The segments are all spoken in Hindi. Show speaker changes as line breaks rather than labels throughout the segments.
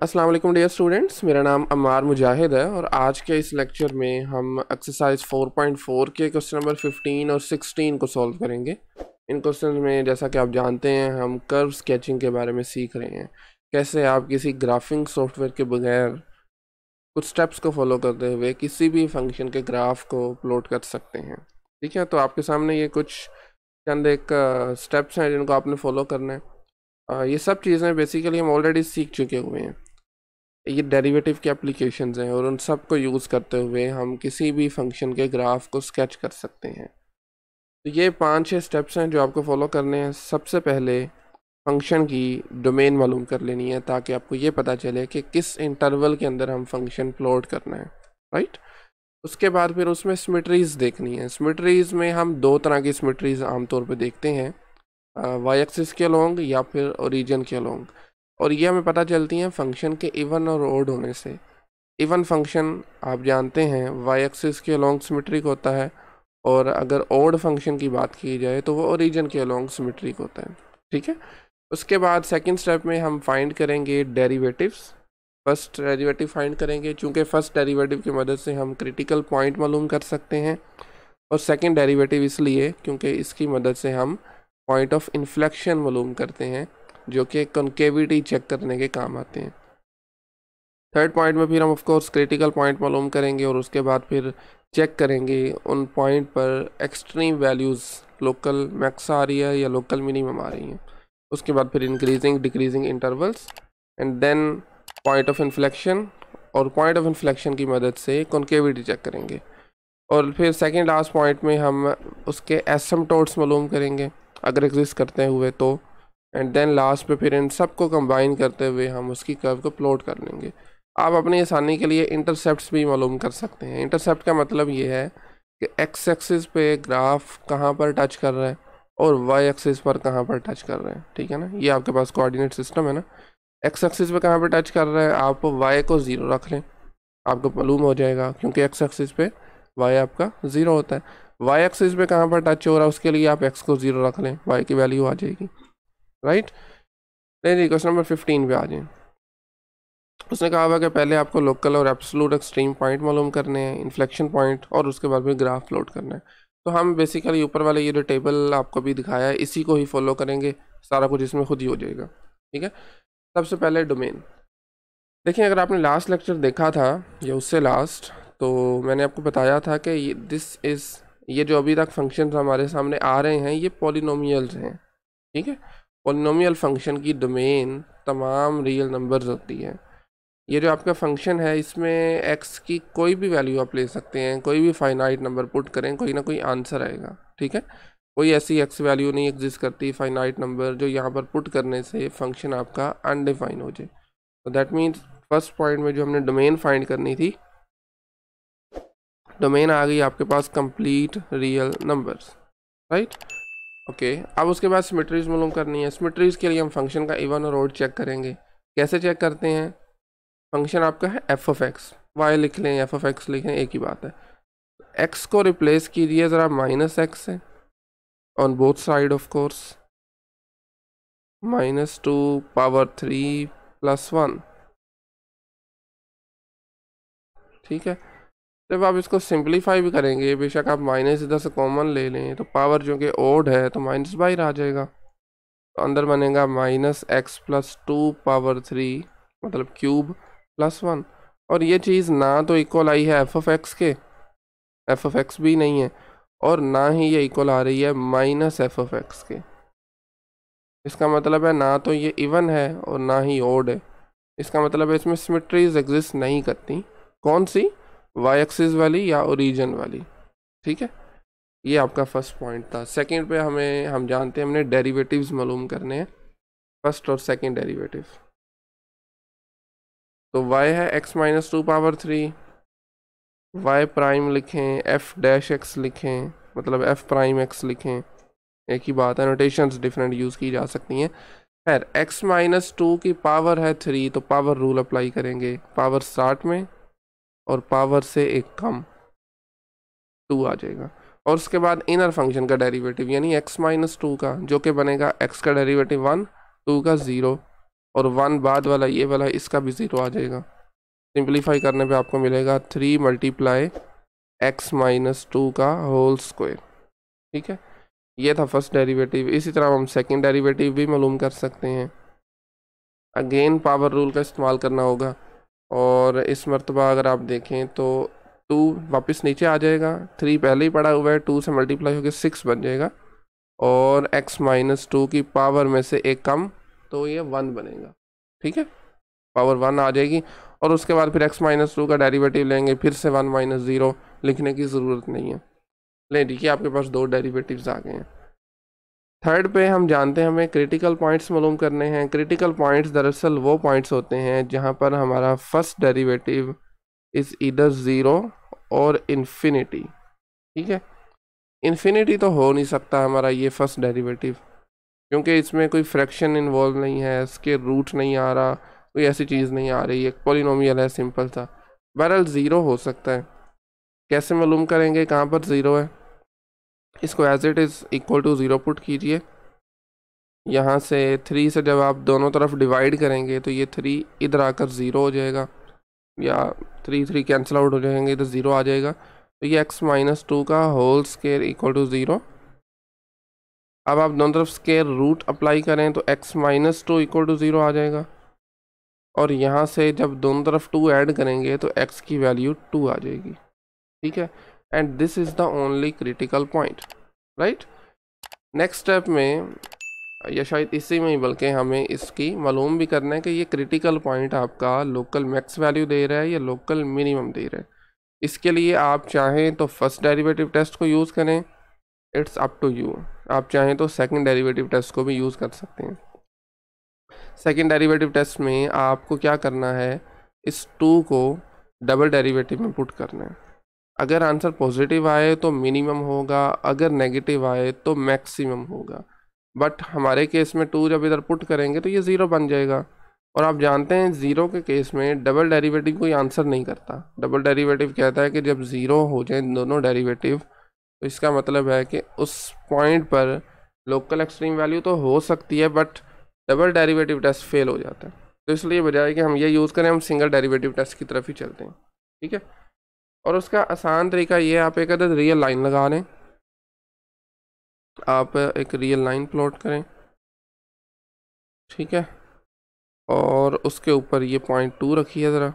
अस्सलाम वालेकुम डियर स्टूडेंट्स, मेरा नाम अम्मार मुजाहिद है और आज के इस लेक्चर में हम एक्सरसाइज 4.4 के क्वेश्चन नंबर 15 और 16 को सॉल्व करेंगे। इन क्वेश्चन में जैसा कि आप जानते हैं हम कर्व स्केचिंग के बारे में सीख रहे हैं, कैसे आप किसी ग्राफिंग सॉफ्टवेयर के बगैर कुछ स्टेप्स को फॉलो करते हुए किसी भी फंक्शन के ग्राफ को प्लॉट कर सकते हैं। ठीक है, तो आपके सामने ये कुछ चंद एक स्टेप्स हैं जिनको आपने फॉलो करना है। ये सब चीज़ें बेसिकली हम ऑलरेडी सीख चुके हुए हैं। ये डेरिवेटिव के एप्लीकेशंस हैं और उन सब को यूज़ करते हुए हम किसी भी फंक्शन के ग्राफ को स्केच कर सकते हैं। तो ये 5-6 स्टेप्स हैं जो आपको फॉलो करने हैं। सबसे पहले फंक्शन की डोमेन मालूम कर लेनी है ताकि आपको ये पता चले कि किस इंटरवल के अंदर हम फंक्शन प्लॉट करना है, राइट। उसके बाद फिर उसमें सिमेट्रीज देखनी है। सिमेट्रीज में हम दो तरह की सिमेट्रीज आमतौर पर देखते हैं, वाई एक्सिस के अलोंग या फिर ओरिजिन के अलोंग, और ये हमें पता चलती हैं फंक्शन के इवन और ओड होने से। इवन फंक्शन आप जानते हैं वाई एक्सिस के अलोंग सिमेट्रिक होता है, और अगर ओड फंक्शन की बात की जाए तो वो ओरिजिन के अलोंग सिमेट्रिक होता है। ठीक है, उसके बाद सेकंड स्टेप में हम फाइंड करेंगे डेरिवेटिव्स। फर्स्ट डेरिवेटिव फाइंड करेंगे, चूँकि फर्स्ट डेरिवेटिव की मदद से हम क्रिटिकल पॉइंट मालूम कर सकते हैं, और सेकंड डेरिवेटिव इसलिए क्योंकि इसकी मदद से हम पॉइंट ऑफ इन्फ्लेक्शन मालूम करते हैं जो कि कॉन्केविटी चेक करने के काम आते हैं। थर्ड पॉइंट में फिर हम ऑफ कोर्स क्रिटिकल पॉइंट मालूम करेंगे और उसके बाद फिर चेक करेंगे उन पॉइंट पर एक्सट्रीम वैल्यूज़ लोकल मैक्स आ रही है या लोकल मिनिमम आ रही हैं। उसके बाद फिर increasing decreasing intervals and then point of inflection, और पॉइंट ऑफ इन्फ्लेक्शन की मदद से कॉन्केविटी चेक करेंगे। और फिर सेकेंड लास्ट पॉइंट में हम उसके एसिम्पटोट्स मालूम करेंगे अगर एग्जिस्ट करते हुए तो, एंड देन लास्ट पे फिर इन सब को कंबाइन करते हुए हम उसकी कर्व को प्लॉट कर लेंगे। आप अपनी आसानी के लिए इंटरसेप्ट्स भी मालूम कर सकते हैं। इंटरसेप्ट का मतलब ये है कि एक्स एक्सिस पे ग्राफ कहाँ पर टच कर रहा है और वाई एक्सिस पर कहाँ पर टच कर रहा है। ठीक है ना, ये आपके पास कोऑर्डिनेट सिस्टम है ना। एक्स एक्सिस पे कहाँ पर टच कर रहा है, आप वाई को 0 रख लें, आपको मालूम हो जाएगा क्योंकि एक्स एक्सिस पे वाई आपका 0 होता है। वाई एक्सिस पे कहाँ पर टच हो रहा है उसके लिए आप एक्स को 0 रख लें, वाई की वैल्यू आ जाएगी, राइट। नहीं, क्वेश्चन नंबर 15 पे आ जाए। उसने कहा हुआ कि पहले आपको लोकल और एब्सोल्यूट एक्सट्रीम पॉइंट मालूम करने हैं, इन्फ्लेक्शन पॉइंट, और उसके बाद फिर ग्राफ प्लॉट करना है। तो हम बेसिकली ऊपर वाले ये जो टेबल आपको भी दिखाया है इसी को ही फॉलो करेंगे, सारा कुछ इसमें खुद ही हो जाएगा। ठीक है, सबसे पहले डोमेन देखिए। अगर आपने लास्ट लेक्चर देखा था या उससे लास्ट, तो मैंने आपको बताया था कि ये जो अभी तक फंक्शंस हमारे सामने आ रहे हैं ये पॉलिनोमियल्स हैं। ठीक है, पॉलिनोमियल फंक्शन की डोमेन तमाम रियल नंबर्स होती है। ये जो आपका फंक्शन है इसमें एक्स की कोई भी वैल्यू आप ले सकते हैं, कोई भी फाइनाइट नंबर पुट करें, कोई ना कोई आंसर आएगा। ठीक है, कोई ऐसी एक्स वैल्यू नहीं एग्जिस्ट करती फाइनाइट नंबर जो यहाँ पर पुट करने से फंक्शन आपका अनडिफाइन हो जाए। तो दैट मीन्स फर्स्ट पॉइंट में जो हमने डोमेन फाइंड करनी थी, डोमेन आ गई आपके पास complete real numbers, right. Okay, अब उसके बाद सिमेट्रीज मालूम करनी है। सिमेट्रीज के लिए हम फंक्शन का इवन और ओड चेक करेंगे। कैसे चेक करते हैं, फंक्शन आपका है एफ ऑफ एक्स, वाई लिख लें एफ ऑफ एक्स लिखें, एक ही बात है। एक्स को रिप्लेस कीजिए ज़रा माइनस एक्स से on both side, of course -2 power 3 + 1। ठीक है, जब आप इसको सिंप्लीफाई भी करेंगे, बेशक आप माइनस इधर से कॉमन ले लें तो पावर जो कि ओड है तो माइनस बाहर आ जाएगा, तो अंदर बनेगा -x + 2 पावर 3 मतलब क्यूब +1। और ये चीज़ ना तो इक्वल आई है एफ ऑफ एक्स के, एफ ऑफ एक्स भी नहीं है, और ना ही ये इक्वल आ रही है -f ऑफ एक्स के। इसका मतलब है ना तो ये इवन है और ना ही ओड है। इसका मतलब है इसमें सिमेट्रीज एग्जिस्ट नहीं करती। कौन सी, वाई एक्सिस वाली या ओरिजिन वाली। ठीक है, ये आपका फर्स्ट पॉइंट था। सेकंड पे हम जानते हैं हमने डेरिवेटिव्स मालूम करने हैं, फर्स्ट और सेकंड डेरिवेटिव। तो y है x - 2 पावर 3, y प्राइम लिखें, f डैश x लिखें, मतलब f प्राइम x लिखें, एक ही बात है, नोटेशंस डिफरेंट यूज़ की जा सकती हैं। खैर x - 2 की पावर है 3 तो पावर रूल अप्लाई करेंगे, पावर स्टार्ट में और पावर से एक कम 2 आ जाएगा। और उसके बाद इनर फंक्शन का डेरिवेटिव यानी x - 2 का, जो कि बनेगा x का डेरिवेटिव 1, 2 का 0, और 1 बाद वाला ये वाला इसका भी 0 आ जाएगा। सिंप्लीफाई करने पे आपको मिलेगा 3 मल्टीप्लाई x माइनस 2 का होल स्क्वायर। ठीक है, ये था फर्स्ट डेरिवेटिव। इसी तरह हम सेकंड डेरिवेटिव भी मालूम कर सकते हैं। अगेन पावर रूल का इस्तेमाल करना होगा, और इस मरतबा अगर आप देखें तो 2 वापस नीचे आ जाएगा, 3 पहले ही पड़ा हुआ है, 2 से मल्टीप्लाई होकर 6 बन जाएगा, और x माइनस 2 की पावर में से एक कम तो ये 1 बनेगा। ठीक है, पावर 1 आ जाएगी, और उसके बाद फिर x माइनस 2 का डेरिवेटिव लेंगे, फिर से 1 माइनस 0 लिखने की ज़रूरत नहीं है। ले देखिए आपके पास 2 डेरिवेटिव्स आ गए हैं। थर्ड पे हम जानते हैं हमें क्रिटिकल पॉइंट्स मालूम करने हैं। क्रिटिकल पॉइंट्स दरअसल वो पॉइंट्स होते हैं जहाँ पर हमारा फर्स्ट डेरिवेटिव इज़ ईदर 0 और इन्फिनिटी। ठीक है, इन्फिनिटी तो हो नहीं सकता हमारा ये फर्स्ट डेरिवेटिव, क्योंकि इसमें कोई फ्रैक्शन इन्वॉल्व नहीं है, इसके रूट नहीं आ रहा, कोई ऐसी चीज़ नहीं आ रही, एक पॉलिनोमियल है सिंपल सा। बहरहाल 0 हो सकता है। कैसे मालूम करेंगे कहाँ पर 0 है? इसको as it is equal to 0 put कीजिए। यहाँ से 3 से जब आप दोनों तरफ डिवाइड करेंगे तो ये 3 इधर आकर 0 हो जाएगा, या 3 कैंसिल आउट हो जाएंगे तो 0 आ जाएगा। तो ये x माइनस 2 का होल स्क्वायर इक्वल टू 0। अब आप दोनों तरफ स्क्वायर रूट अप्लाई करें तो x माइनस 2 इक्वल टू 0 आ जाएगा, और यहाँ से जब दोनों तरफ 2 ऐड करेंगे तो x की वैल्यू 2 आ जाएगी। ठीक है, and this is the only critical point, right. Next step में, या शायद इसी में ही बल्कि हमें इसकी मालूम भी करना है कि ये क्रिटिकल पॉइंट आपका लोकल मैक्स वैल्यू दे रहा है या लोकल मिनिमम दे रहा है। इसके लिए आप चाहें तो फर्स्ट डेरिवेटिव टेस्ट को यूज़ करें, इट्स अप टू यू। आप चाहें तो सेकंड डेरिवेटिव टेस्ट को भी यूज़ कर सकते हैं। सेकंड डेरिवेटिव टेस्ट में आपको क्या करना है, इस 2 को डबल डेरिवेटिव में पुट करना है। अगर आंसर पॉजिटिव आए तो मिनिमम होगा, अगर नेगेटिव आए तो मैक्सिमम होगा। बट हमारे केस में 2 जब इधर पुट करेंगे तो ये 0 बन जाएगा, और आप जानते हैं 0 के केस में डबल डेरिवेटिव कोई आंसर नहीं करता। डबल डेरिवेटिव कहता है कि जब 0 हो जाए दोनों डेरिवेटिव, तो इसका मतलब है कि उस पॉइंट पर लोकल एक्सट्रीम वैल्यू तो हो सकती है but double derivative test fail हो जाता है। तो इसलिए बजाय कि हम ये यूज़ करें, हम सिंगल डेरिवेटिव टेस्ट की तरफ ही चलते हैं। ठीक है, और उसका आसान तरीका ये है, आप एक अदद रियल लाइन लगा लें। आप एक रियल लाइन प्लॉट करें, ठीक है, और उसके ऊपर ये पॉइंट 2 रखिए ज़रा।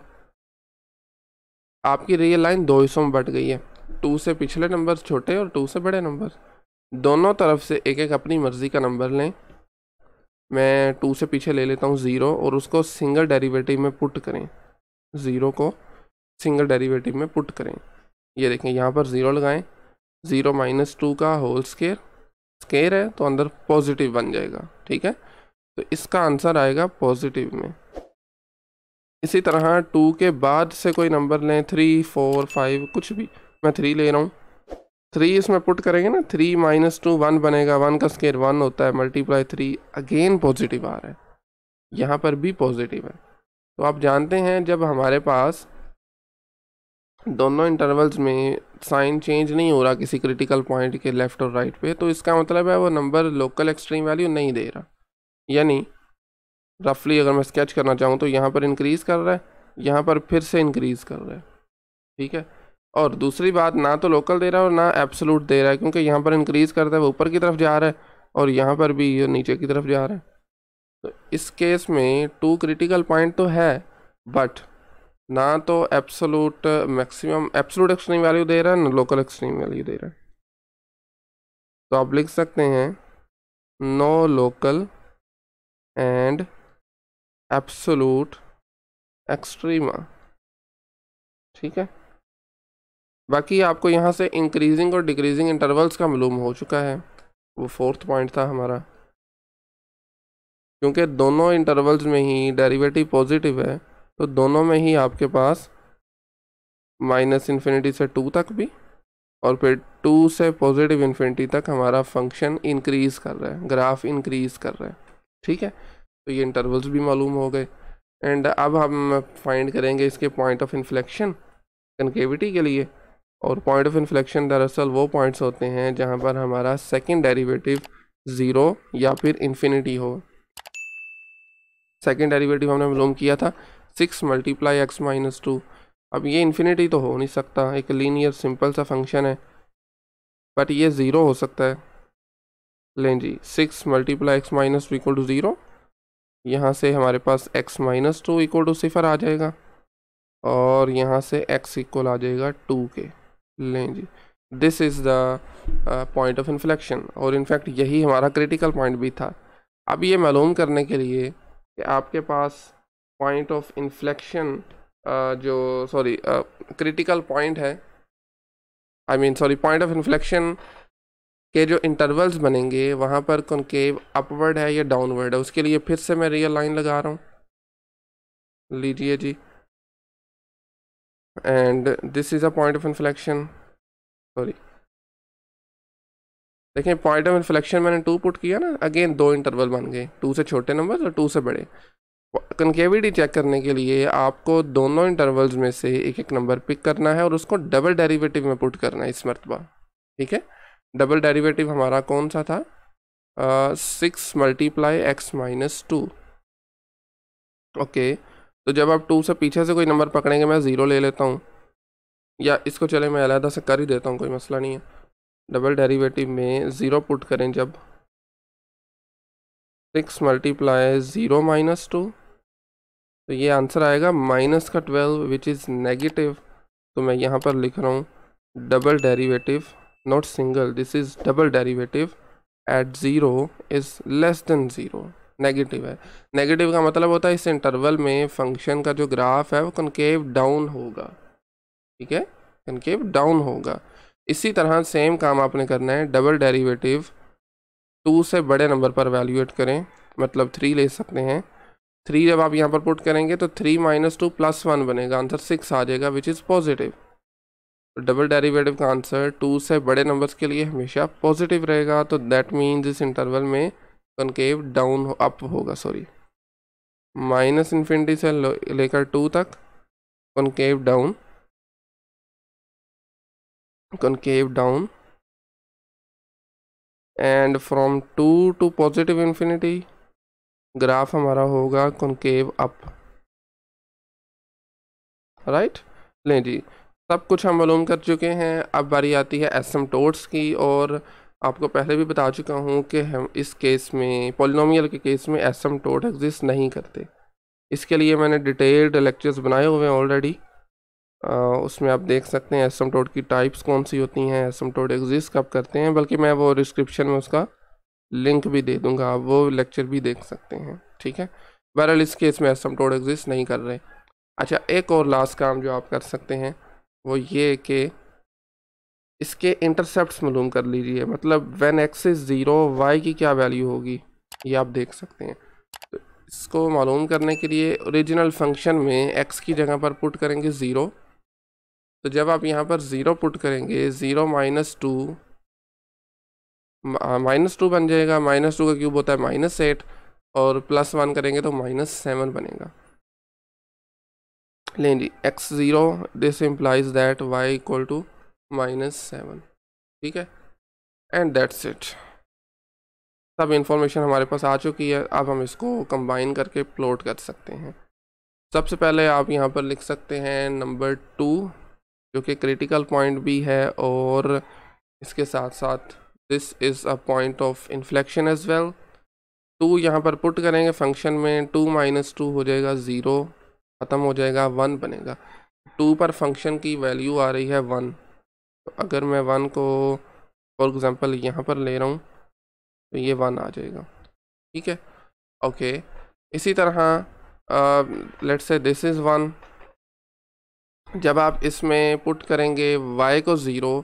आपकी रियल लाइन 2 हिस्सों में बट गई है, 2 से पिछले नंबर छोटे और 2 से बड़े नंबर। दोनों तरफ से एक एक अपनी मर्ज़ी का नंबर लें। मैं 2 से पीछे ले लेता हूँ 0, और उसको सिंगल डेरिवेटिव में पुट करें। 0 को सिंगल डेरिवेटिव में पुट करें। ये देखें, यहाँ पर 0 लगाएं, 0 माइनस 2 का होल स्क्वायर है तो अंदर पॉजिटिव बन जाएगा। ठीक है, तो इसका आंसर आएगा पॉजिटिव में। इसी तरह 2 के बाद से कोई नंबर लें, 3, 4, 5 कुछ भी। मैं 3 ले रहा हूँ, 3 इसमें पुट करेंगे ना, 3 माइनस 2 1 बनेगा, 1 का स्क्वायर 1 होता है, मल्टीप्लाई 3, अगेन पॉजिटिव आ रहा है, यहाँ पर भी पॉजिटिव है। तो आप जानते हैं जब हमारे पास दोनों इंटरवल्स में साइन चेंज नहीं हो रहा किसी क्रिटिकल पॉइंट के लेफ़्ट और राइट पे, तो इसका मतलब है वो नंबर लोकल एक्सट्रीम वैल्यू नहीं दे रहा। यानी रफली अगर मैं स्केच करना चाहूँ तो यहाँ पर इंक्रीज़ कर रहा है, यहाँ पर फिर से इंक्रीज़ कर रहा है। ठीक है, और दूसरी बात, ना तो लोकल दे रहा है और ना एब्सोल्यूट दे रहा है, क्योंकि यहाँ पर इंक्रीज़ करता है वो ऊपर की तरफ जा रहा है, और यहाँ पर भी ये नीचे की तरफ जा रहा है। तो इस केस में 2 क्रिटिकल पॉइंट तो है, बट ना तो absolute maximum absolute extreme value दे रहा है, ना लोकल एक्सट्रीम वैल्यू दे रहा है। तो आप लिख सकते हैं no local and absolute extrema. ठीक है, बाकी आपको यहाँ से इंक्रीजिंग और डिक्रीजिंग इंटरवल्स का मालूम हो चुका है, वो 4th पॉइंट था हमारा। क्योंकि दोनों इंटरवल्स में ही डेरिवेटिव पॉजिटिव है, तो दोनों में ही आपके पास -∞ से 2 तक भी, और फिर 2 से पॉजिटिव इन्फिनिटी तक हमारा फंक्शन इंक्रीज़ कर रहा है, ग्राफ इंक्रीज़ कर रहा है। ठीक है, तो ये इंटरवल्स भी मालूम हो गए। एंड अब हम फाइंड करेंगे इसके पॉइंट ऑफ इन्फ्लेक्शन कनकेविटी के लिए। और पॉइंट ऑफ इन्फ्लेक्शन दरअसल वो पॉइंट्स होते हैं जहाँ पर हमारा सेकंड डेरिवेटिव 0 या फिर इन्फिनिटी हो। सेकेंड डेरिवेटिव हमने मालूम किया था 6 मल्टीप्लाई एक्स माइनस 2। अब ये इन्फिनिटी तो हो नहीं सकता, एक लीनियर सिंपल सा फंक्शन है, बट ये ज़ीरो हो सकता है। लें जी, 6 multiply X minus 2 equal to zero. यहाँ से हमारे पास x माइनस 2 इक्वल टू सिफर आ जाएगा और यहाँ से x इक्वल आ जाएगा 2 के। लें जी, this is the point of inflection, और इनफैक्ट यही हमारा क्रिटिकल पॉइंट भी था। अब ये मालूम करने के लिए कि आपके पास पॉइंट ऑफ इन्फ्लेक्शन जो क्रिटिकल पॉइंट है, पॉइंट ऑफ इन्फ्लेक्शन के जो इंटरवल्स बनेंगे वहाँ पर कॉनकेव अपवर्ड है या डाउनवर्ड है, उसके लिए फिर से मैं रियल लाइन लगा रहा हूँ। लीजिए जी, and this is a point of inflection. देखें, पॉइंट ऑफ इन्फ्लेक्शन मैंने 2 पुट किया ना, अगेन 2 इंटरवल बन गए, 2 से छोटे नंबर और 2 से बड़े। कनकेविटी चेक करने के लिए आपको दोनों इंटरवल्स में से एक एक नंबर पिक करना है और उसको डबल डेरिवेटिव में पुट करना है इस मरतबा। ठीक है, डबल डेरिवेटिव हमारा कौन सा था? 6 मल्टीप्लाई एक्स माइनस 2। ओके, तो जब आप 2 से पीछे से कोई नंबर पकड़ेंगे, मैं 0 ले लेता हूँ, या इसको चले मैं अलहदा से कर ही देता हूँ, कोई मसला नहीं है। डबल डेरिवेटिव में 0 पुट करें जब, 6 मल्टीप्लाई 0 माइनस 2, तो ये आंसर आएगा माइनस का 12 विच इज़ नेगेटिव। तो मैं यहाँ पर लिख रहा हूँ double derivative, not single, this is double derivative eight 0 is less than 0। Negative है, नेगेटिव का मतलब होता है इस इंटरवल में फंक्शन का जो ग्राफ है वो कनकेव डाउन होगा। ठीक है, कनकेव डाउन होगा। इसी तरह सेम काम आपने करना है, डबल डेरिवेटिव 2 से बड़े नंबर पर वैल्यूएट करें, मतलब 3 ले सकते हैं। 3 जब आप यहाँ पर पुट करेंगे तो 3 माइनस 2 प्लस 1 बनेगा, आंसर 6 आ जाएगा which is positive. Double derivative का आंसर 2 से बड़े नंबर्स के लिए हमेशा पॉजिटिव रहेगा, तो दैट मीन्स इस इंटरवल में कनकेव डाउन अप होगा, माइनस इन्फिनिटी से लेकर 2 तक concave down, and from 2 to positive infinity graph हमारा होगा कॉनकेव अप। राइट, लें जी, सब कुछ हम मालूम कर चुके हैं। अब बारी आती है एसिम्प्टोट्स की, और आपको पहले भी बता चुका हूँ कि हम इस केस में, पॉलिनोमियल के केस में एसिम्प्टोट एग्जिस्ट नहीं करते। इसके लिए मैंने डिटेल्ड लेक्चर्स बनाए हुए हैं ऑलरेडी, उसमें आप देख सकते हैं एसिम्प्टोट की टाइप्स कौन सी होती हैं, एसिम्प्टोट एग्जिस्ट कब करते हैं, बल्कि मैं वो डिस्क्रिप्शन में उसका लिंक भी दे दूंगा, आप वो लेक्चर भी देख सकते हैं। ठीक है, बहरहाल इस केस में एसिम्प्टोट एग्जिस्ट नहीं कर रहे। अच्छा, एक और लास्ट काम जो आप कर सकते हैं वो ये कि इसके इंटरसेप्ट्स मालूम कर लीजिए, मतलब व्हेन एक्स इज़ 0 वाई की क्या वैल्यू होगी, ये आप देख सकते हैं। तो इसको मालूम करने के लिए ओरिजिनल फंक्शन में एक्स की जगह पर पुट करेंगे 0, तो जब आप यहाँ पर 0 पुट करेंगे, 0 माइनस 2 बन जाएगा, -2 का क्यूब होता है -8, और +1 करेंगे तो -7 बनेगा। लें जी, x0, this implies that y equal to -7। ठीक है, एंड दैट्स इट। सब इंफॉर्मेशन हमारे पास आ चुकी है, अब हम इसको कंबाइन करके प्लॉट कर सकते हैं। सबसे पहले आप यहाँ पर लिख सकते हैं नंबर 2, जो कि क्रिटिकल पॉइंट भी है, और इसके साथ साथ this is a point of inflection as well. 2 यहाँ पर पुट करेंगे फंक्शन में, 2 माइनस 2 हो जाएगा 0, ख़त्म हो जाएगा, 1 बनेगा। 2 पर फंक्शन की वैल्यू आ रही है 1, तो अगर मैं 1 को फॉर एग्ज़ाम्पल यहाँ पर ले रहा हूँ तो ये 1 आ जाएगा। ठीक है, ओके। इसी तरह लेट्स से दिस इज़ 1, जब आप इसमें पुट करेंगे y को 0,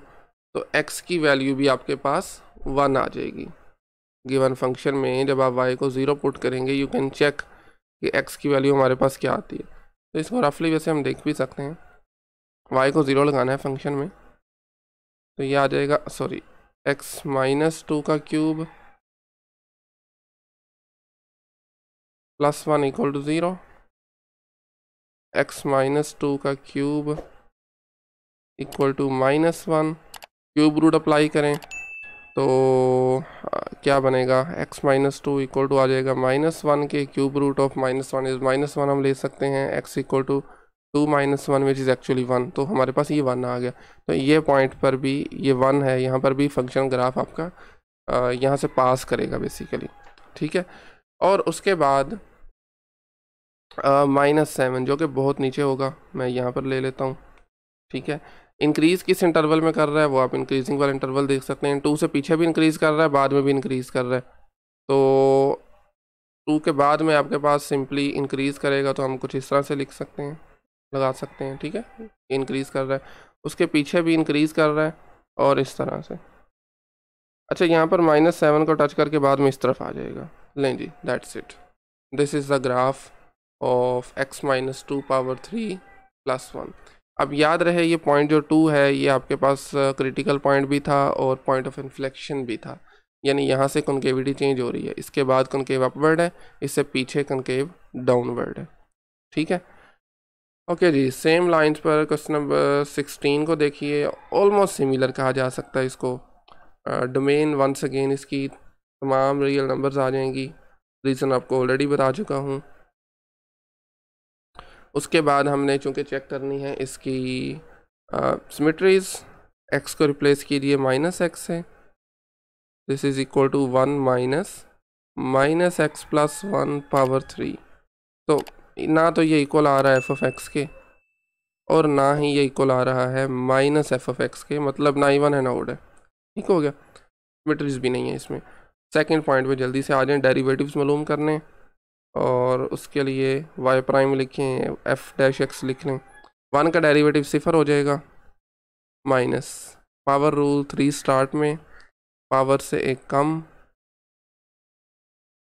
तो x की वैल्यू भी आपके पास 1 आ जाएगी। गिवन फंक्शन में जब आप y को 0 पुट करेंगे, यू कैन चेक कि x की वैल्यू हमारे पास क्या आती है। तो इसको रफली वैसे हम देख भी सकते हैं, y को 0 लगाना है फंक्शन में, तो ये आ जाएगा, x -2 का क्यूब +1 इक्वल टू 0, x -2 का cube equal to -1, cube root apply करें तो क्या बनेगा, x minus two equal to आ जाएगा -1 के क्यूब रूट ऑफ -1 इज -1 हम ले सकते हैं, x equal to 2 - 1 which is actually 1, तो हमारे पास ये 1 आ गया। तो ये पॉइंट पर भी ये 1 है, यहाँ पर भी फंक्शन ग्राफ आपका यहाँ से पास करेगा बेसिकली, ठीक है। और उसके बाद -7 जो कि बहुत नीचे होगा, मैं यहाँ पर ले लेता हूँ, ठीक है। इंक्रीज़ किस इंटरवल में कर रहा है वो आप इंक्रीजिंग वाला इंटरवल देख सकते हैं। 2 से पीछे भी इंक्रीज़ कर रहा है, बाद में भी इंक्रीज़ कर रहा है। तो 2 के बाद में आपके पास सिंपली इंक्रीज़ करेगा, तो हम कुछ इस तरह से लिख सकते हैं, लगा सकते हैं, ठीक है। इंक्रीज़ कर रहा है, उसके पीछे भी इंक्रीज़ कर रहा है, और इस तरह से। अच्छा, यहाँ पर -7 को टच करके बाद में इस तरफ आ जाएगा। लें जी, that's it, this is the graph of x - 2 power 3 + 1। अब याद रहे ये पॉइंट जो 2 है ये आपके पास क्रिटिकल पॉइंट भी था और पॉइंट ऑफ इन्फ्लेक्शन भी था, यानी यहाँ से कॉन्केविटी चेंज हो रही है, इसके बाद कॉन्केव अपवर्ड है, इससे पीछे कॉन्केव डाउनवर्ड है, ठीक है। ओके जी, सेम लाइंस पर क्वेश्चन नंबर 16 को देखिए, ऑलमोस्ट सिमिलर कहा जा सकता है इसको। डोमेन वंस अगेन इसकी तमाम रियल नंबर्स आ जाएंगी, रीज़न आपको ऑलरेडी बता चुका हूँ। उसके बाद हमने चूँकि चेक करनी है इसकी सिमेट्रीज, x को रिप्लेस कीजिए -x से, this is equal to 1 - -x + 1 power 3। तो ना तो ये इक्वल आ रहा है f(x) के, और ना ही ये इक्वल आ रहा है -f(x) के, मतलब ना इवन है ना ओड है, ठीक हो गया। सिमेट्रीज भी नहीं है इसमें। सेकंड पॉइंट पे जल्दी से आ जाएं, डेरिवेटिव्स मालूम करने, और उसके लिए y' लिखें, f'(x) लिख लें। 1 का डेरिवेटिव 0 हो जाएगा, माइनस पावर रूल 3 स्टार्ट में, पावर से एक कम,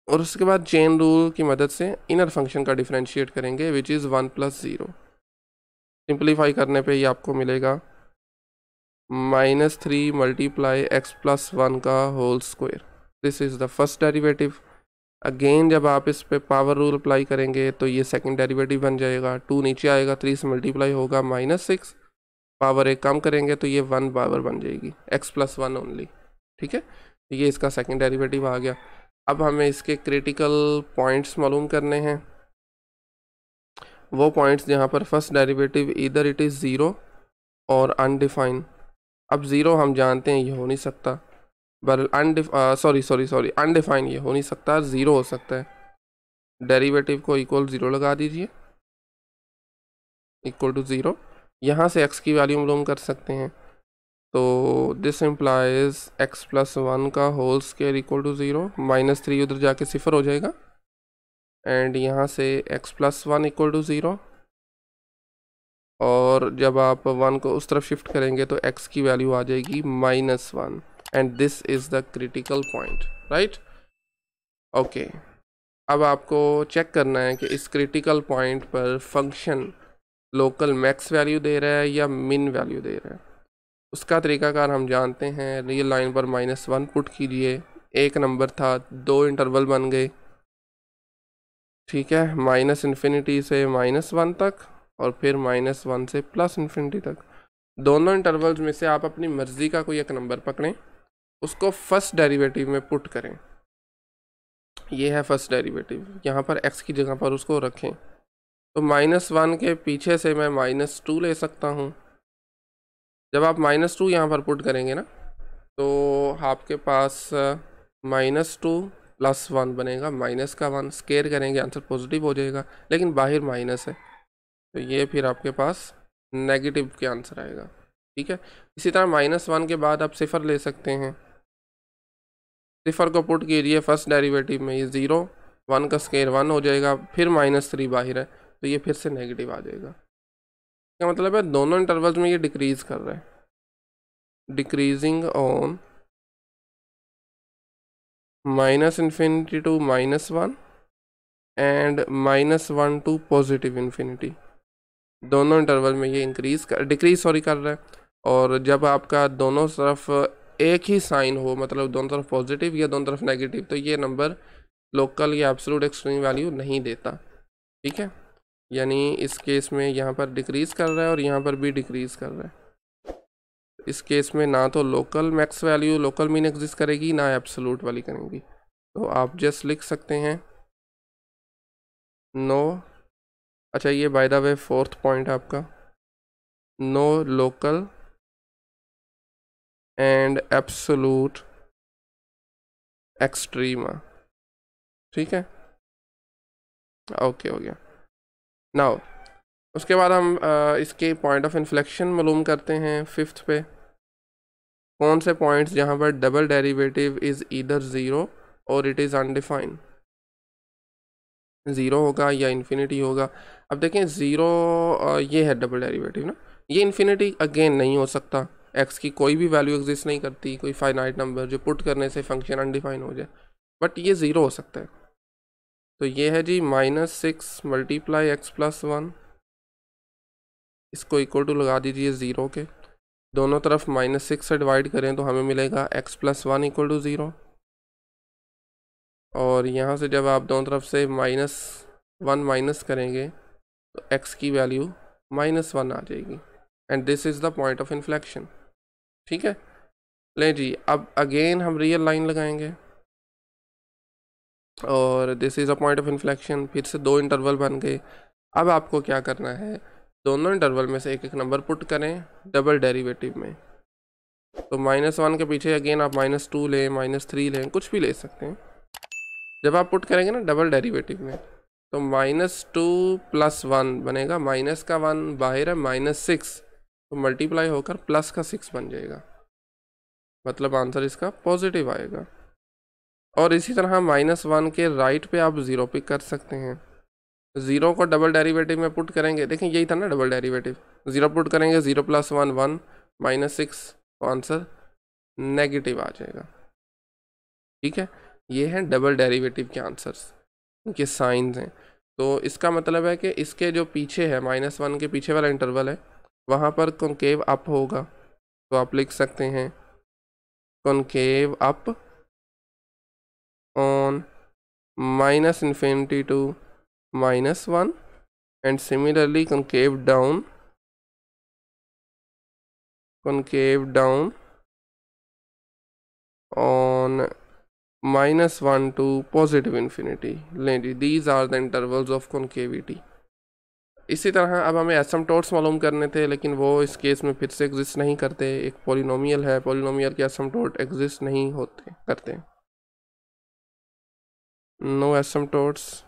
और उसके बाद चेन रूल की मदद से इनर फंक्शन का डिफरेंशिएट करेंगे, विच इज़ 1 + 0। सिंप्लीफाई करने पे ये आपको मिलेगा -3 × x + 1 का whole square. This is the first derivative. Again जब आप इस पे पावर रूल अप्लाई करेंगे तो ये सेकंड डेरिवेटिव बन जाएगा, 2 नीचे आएगा, 3 से मल्टीप्लाई होगा, -6, पावर एक कम करेंगे तो ये 1 पावर बन जाएगी, x + 1 ओनली, ठीक है। ये इसका सेकंड डेरिवेटिव आ गया। अब हमें इसके क्रिटिकल पॉइंट्स मालूम करने हैं, वो पॉइंट्स जहाँ पर फर्स्ट डेरिवेटिव इधर इट इज़ 0 और अनडिफाइन। अब 0 हम जानते हैं ये हो नहीं सकता, बल अनडिफाइन ये हो नहीं सकता, 0 हो सकता है। डेरिवेटिव को इक्वल 0 लगा दीजिए, इक्वल टू 0। यहाँ से x की वैल्यू मालूम कर सकते हैं, तो दिस इम्प्लाइज x + 1 का होल स्क्वायर इक्वल टू 0, -3 उधर जाके 0 हो जाएगा, एंड यहाँ से x + 1 इक्वल टू 0, और जब आप 1 को उस तरफ शिफ्ट करेंगे तो x की वैल्यू आ जाएगी -1, and this is the critical point, right. Okay, अब आपको चेक करना है कि इस क्रिटिकल पॉइंट पर फंक्शन लोकल मैक्स वैल्यू दे रहा है या मिन वैल्यू दे रहा है। उसका तरीकाकार हम जानते हैं, रियल लाइन पर -1 पुट कीजिए, एक नंबर था, 2 इंटरवल बन गए, ठीक है, -∞ से -1 तक, और फिर -1 से +∞ तक। दोनों इंटरवल्स में से आप अपनी मर्ज़ी का कोई एक नंबर पकड़ें, उसको फर्स्ट डेरिवेटिव में पुट करें। ये है फर्स्ट डेरिवेटिव, यहाँ पर x की जगह पर उसको रखें, तो -1 के पीछे से मैं -2 ले सकता हूँ। जब आप -2 यहाँ पर पुट करेंगे ना, तो आपके पास -2 + 1 बनेगा, माइनस का 1 स्केयर करेंगे आंसर पॉजिटिव हो जाएगा, लेकिन बाहर माइनस है, तो ये फिर आपके पास नेगेटिव के आंसर आएगा, ठीक है। इसी तरह -1 के बाद आप 0 ले सकते हैं, 0 को पुट कीजिए फर्स्ट डेरिवेटिव में, ये 0, 1 का स्केयर 1 हो जाएगा, फिर -3 बाहर है, तो ये फिर से नेगेटिव आ जाएगा। क्या मतलब है, दोनों इंटरवल्स में ये डिक्रीज कर रहा है, decreasing on -∞ to -1 and -1 to +∞। दोनों इंटरवल में ये डिक्रीज कर रहा है। और जब आपका दोनों तरफ एक ही साइन हो, मतलब दोनों तरफ पॉजिटिव या दोनों तरफ नेगेटिव, तो ये नंबर लोकल या एब्सोल्यूट एक्सट्रीम वैल्यू नहीं देता, ठीक है। यानी इस केस में यहाँ पर डिक्रीज कर रहा है और यहाँ पर भी डिक्रीज कर रहा है। इस केस में ना तो local max value local mean exist करेगी ना एब्सोल्यूट वाली करेंगी, तो आप जस्ट लिख सकते हैं नो, अच्छा ये by the way fourth point है आपका, no local and absolute extrema, ठीक है, ओके हो गया। नाउ उसके बाद हम इसके पॉइंट ऑफ इन्फ्लेक्शन मालूम करते हैं फिफ्थ पे, कौन से पॉइंट्स जहाँ पर double derivative is either zero और इट इज़ अनडिफाइंड, ज़ीरो होगा या इन्फिनिटी होगा। अब देखें ज़ीरो ये है डबल डेरिवेटिव ना, ये इन्फिनिटी अगेन नहीं हो सकता, एक्स की कोई भी वैल्यू एग्जिस्ट नहीं करती, कोई फाइनाइट नंबर जो पुट करने से फंक्शन अनडिफाइन हो जाए, बट ये ज़ीरो हो सकता है। तो ये है जी -6 मल्टीप्लाई एक्स प्लस 1, इसको इक्वल टू लगा दीजिए ज़ीरो के, दोनों तरफ -6 से डिवाइड करें तो हमें मिलेगा x प्लस 1 इक्वल टू 0, और यहाँ से जब आप दोनों तरफ से -1 माइनस करेंगे तो x की वैल्यू -1 आ जाएगी, and this is the point of inflection, ठीक है। ले जी अब अगेन हम रियल लाइन लगाएंगे और this is a point of inflection, फिर से दो इंटरवल बन गए। अब आपको क्या करना है, दोनों इंटरवल में से एक एक नंबर पुट करें डबल डेरिवेटिव में, तो -1 के पीछे अगेन आप -2 लें, -3 लें, कुछ भी ले सकते हैं। जब आप पुट करेंगे ना डबल डेरिवेटिव में तो -2 + 1 बनेगा, माइनस का 1 बाहर है, -6 तो मल्टीप्लाई होकर प्लस का 6 बन जाएगा, मतलब आंसर इसका पॉजिटिव आएगा। और इसी तरह -1 के राइट पे आप 0 पिक कर सकते हैं, 0 को डबल डेरिवेटिव में पुट करेंगे, देखें यही था ना डबल डेरिवेटिव, 0 पुट करेंगे 0 + 1 1 -6 तो आंसर नेगेटिव आ जाएगा, ठीक है। ये हैं डबल डेरिवेटिव के आंसर्स, इनके साइंस हैं। तो इसका मतलब है कि इसके जो पीछे है -1 के पीछे वाला इंटरवल है वहाँ पर कॉन्केव अप होगा, तो आप लिख सकते हैं concave up on -∞ to -1 and similarly concave down on -1 to +∞। लें जी these are the intervals of concavity। इसी तरह अब हमें एसिम्पटोट्स मालूम करने थे, लेकिन वो इस केस में फिर से एग्जिस्ट नहीं करते, एक पॉलिनोमियल है, पॉलिनोमियल के एसिम्पटोट एग्जिस्ट नहीं होते करते, नो एसिम्पटोट्स,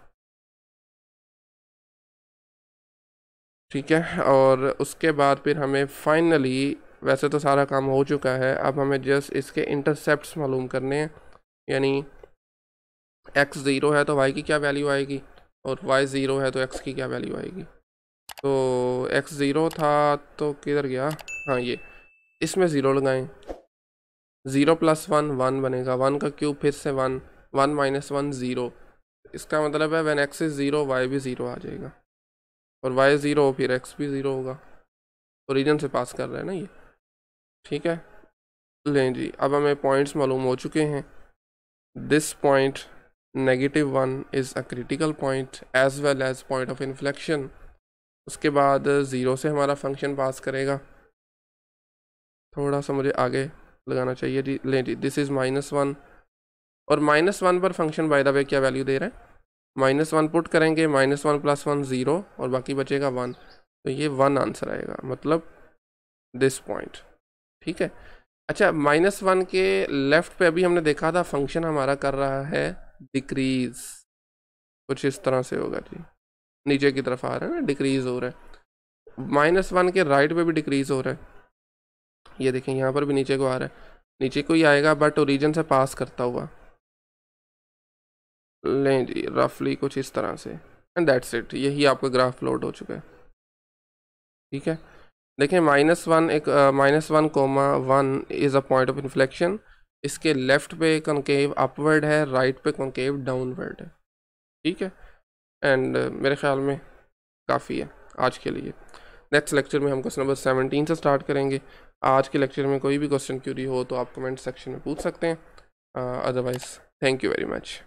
ठीक है। और उसके बाद फिर हमें फाइनली, वैसे तो सारा काम हो चुका है, अब हमें जस्ट इसके इंटरसेप्ट्स मालूम करने हैं, यानी x 0 है तो y की क्या वैल्यू आएगी, और y 0 है तो x की क्या वैल्यू आएगी। तो x 0 था तो किधर गया, हाँ ये इसमें 0 लगाएं, 0 + 1 1 बनेगा, 1 का क्यूब फिर से 1 1 - 1 0, इसका मतलब है व्हेन x इज़ 0 y भी 0 आ जाएगा, और y 0 फिर x भी 0 होगा, ओरिजिन से पास कर रहे हैं ना ये, ठीक है। लें जी अब हमें पॉइंट्स मालूम हो चुके हैं, this point -1 is a critical point as well as point of inflection. उसके बाद 0 से हमारा फंक्शन पास करेगा, थोड़ा सा मुझे आगे लगाना चाहिए जी। लें जी दिस इज़ -1, और -1 पर फंक्शन बाय द वे क्या वैल्यू दे रहा है, -1 पुट करेंगे, -1 + 1 0 और बाकी बचेगा 1, तो ये 1 आंसर आएगा, मतलब दिस पॉइंट, ठीक है। अच्छा -1 के लेफ्ट पे अभी हमने देखा था फंक्शन हमारा कर रहा है डिक्रीज, कुछ इस तरह से होगा जी, नीचे की तरफ आ रहा है ना, डिक्रीज हो रहा है। -1 के राइट पे भी डिक्रीज हो रहा है, ये देखें यहाँ पर भी नीचे को आ रहा है, नीचे को ही आएगा बट ओरिजिन से पास करता हुआ। लें जी रफली कुछ इस तरह से, एंड दैट्स इट, यही आपका ग्राफ लोड हो चुका है, ठीक है। देखें -1 एक -1, 1 is a point of inflection, इसके लेफ्ट पे कॉन्केव अपवर्ड है, राइट पे कॉन्केव डाउनवर्ड है, ठीक है। एंड मेरे ख्याल में काफ़ी है आज के लिए। नेक्स्ट लेक्चर में हम क्वेश्चन नंबर 17 से स्टार्ट करेंगे। आज के लेक्चर में कोई भी क्वेश्चन क्यूरी हो तो आप कमेंट सेक्शन में पूछ सकते हैं, otherwise thank you very much.